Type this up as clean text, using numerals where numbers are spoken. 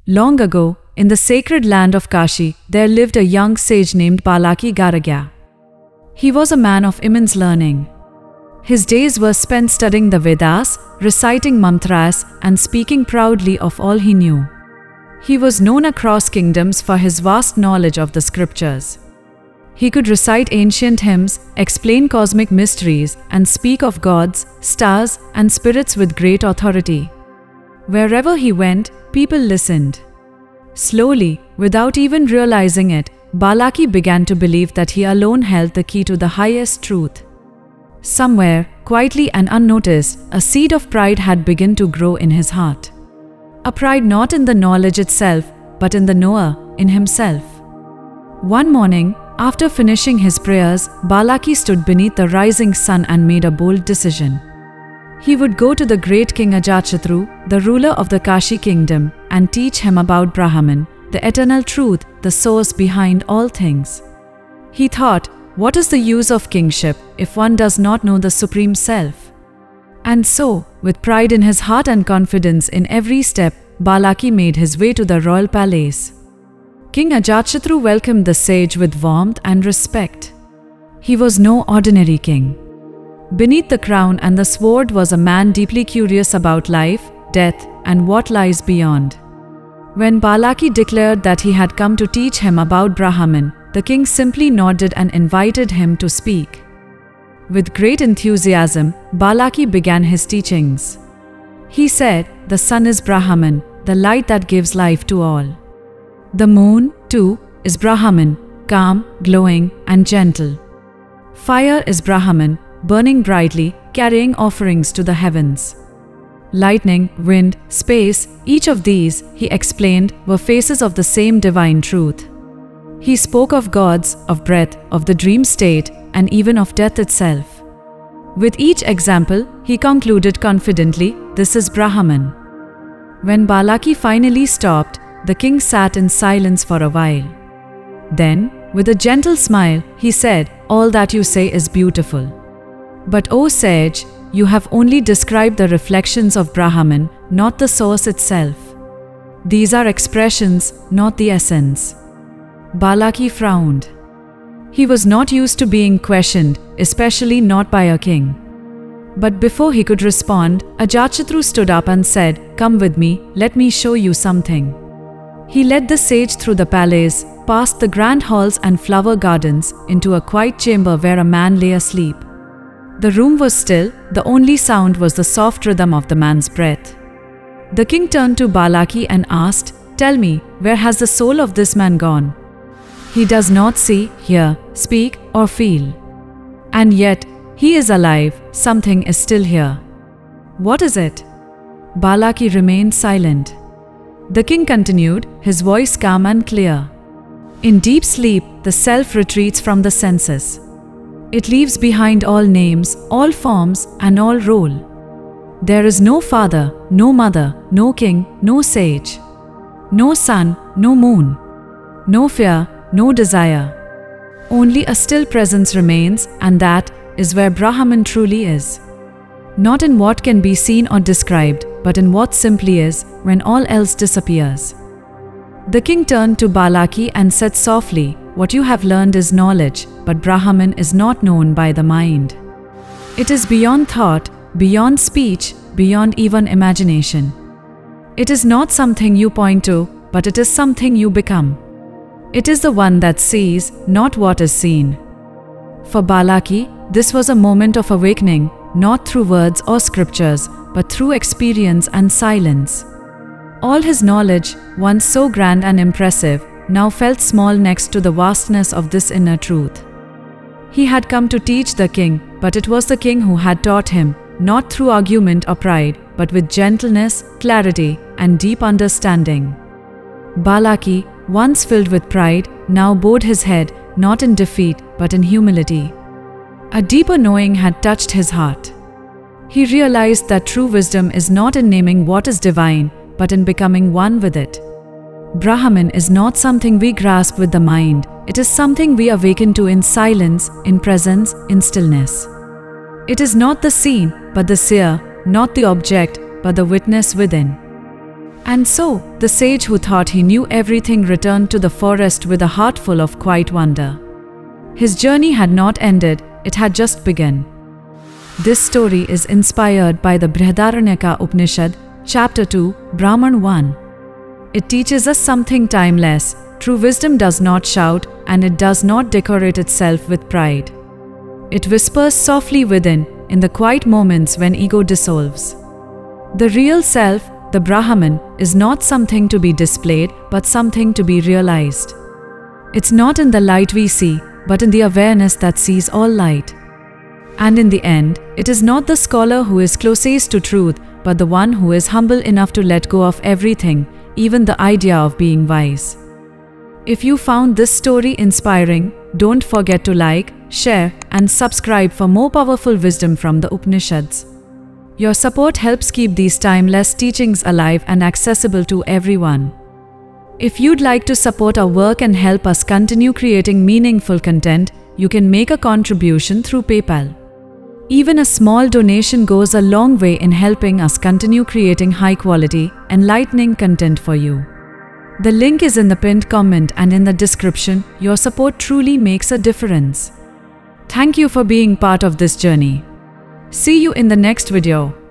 Long ago, in the sacred land of Kashi, there lived a young sage named Balaki Garagya. He was a man of immense learning. His days were spent studying the Vedas, reciting mantras, and speaking proudly of all he knew. He was known across kingdoms for his vast knowledge of the scriptures. He could recite ancient hymns, explain cosmic mysteries, and speak of gods, stars, and spirits with great authority. Wherever he went, people listened. Slowly, without even realizing it, Balaki began to believe that he alone held the key to the highest truth. Somewhere, quietly and unnoticed, a seed of pride had begun to grow in his heart. A pride not in the knowledge itself, but in the knower, in himself. One morning, after finishing his prayers, Balaki stood beneath the rising sun and made a bold decision. He would go to the great king Ajatashatru, the ruler of the Kashi kingdom, and teach him about Brahman, the eternal truth, the source behind all things. He thought, what is the use of kingship if one does not know the Supreme Self? And so, with pride in his heart and confidence in every step, Balaki made his way to the royal palace. King Ajatashatru welcomed the sage with warmth and respect. He was no ordinary king. Beneath the crown and the sword was a man deeply curious about life, death, and what lies beyond. When Balaki declared that he had come to teach him about Brahman, the king simply nodded and invited him to speak. With great enthusiasm, Balaki began his teachings. He said, "The sun is Brahman, the light that gives life to all. The moon, too, is Brahman, calm, glowing, and gentle. Fire is Brahman, burning brightly, carrying offerings to the heavens. Lightning, wind, space, each of these, he explained, were faces of the same divine truth." He spoke of gods, of breath, of the dream state, and even of death itself. With each example, he concluded confidently, "This is Brahman." When Balaki finally stopped, the king sat in silence for a while. Then, with a gentle smile, he said, "All that you say is beautiful. But O sage, you have only described the reflections of Brahman, not the source itself. These are expressions, not the essence." Balaki frowned. He was not used to being questioned, especially not by a king. But before he could respond, Ajatashatru stood up and said, "Come with me, let me show you something." He led the sage through the palace, past the grand halls and flower gardens, into a quiet chamber where a man lay asleep. The room was still, the only sound was the soft rhythm of the man's breath. The king turned to Balaki and asked, "Tell me, where has the soul of this man gone? He does not see, hear, speak, or feel. And yet, he is alive, something is still here. What is it?" Balaki remained silent. The king continued, his voice calm and clear. "In deep sleep, the self retreats from the senses. It leaves behind all names, all forms, and all role. There is no father, no mother, no king, no sage. No sun, no moon. No fear, no desire. Only a still presence remains, and that is where Brahman truly is. Not in what can be seen or described, but in what simply is, when all else disappears." The king turned to Balaki and said softly, "What you have learned is knowledge, but Brahman is not known by the mind. It is beyond thought, beyond speech, beyond even imagination. It is not something you point to, but it is something you become. It is the one that sees, not what is seen." For Balaki, this was a moment of awakening, not through words or scriptures, but through experience and silence. All his knowledge, once so grand and impressive, now felt small next to the vastness of this inner truth. He had come to teach the king, but it was the king who had taught him, not through argument or pride, but with gentleness, clarity, and deep understanding. Balaki, once filled with pride, now bowed his head, not in defeat, but in humility. A deeper knowing had touched his heart. He realized that true wisdom is not in naming what is divine, but in becoming one with it. Brahman is not something we grasp with the mind, it is something we awaken to in silence, in presence, in stillness. It is not the seen, but the seer, not the object, but the witness within. And so, the sage who thought he knew everything returned to the forest with a heart full of quiet wonder. His journey had not ended, it had just begun. This story is inspired by the Brihadaranyaka Upanishad, Chapter 2, Brahman 1. It teaches us something timeless. True wisdom does not shout, and it does not decorate itself with pride. It whispers softly within, in the quiet moments when ego dissolves. The real self, the Brahman, is not something to be displayed, but something to be realized. It's not in the light we see, but in the awareness that sees all light. And in the end, it is not the scholar who is closest to truth, but the one who is humble enough to let go of everything, even the idea of being wise. If you found this story inspiring, don't forget to like, share, and subscribe for more powerful wisdom from the Upanishads. Your support helps keep these timeless teachings alive and accessible to everyone. If you'd like to support our work and help us continue creating meaningful content, you can make a contribution through PayPal. Even a small donation goes a long way in helping us continue creating high-quality, enlightening content for you. The link is in the pinned comment and in the description. Your support truly makes a difference. Thank you for being part of this journey. See you in the next video.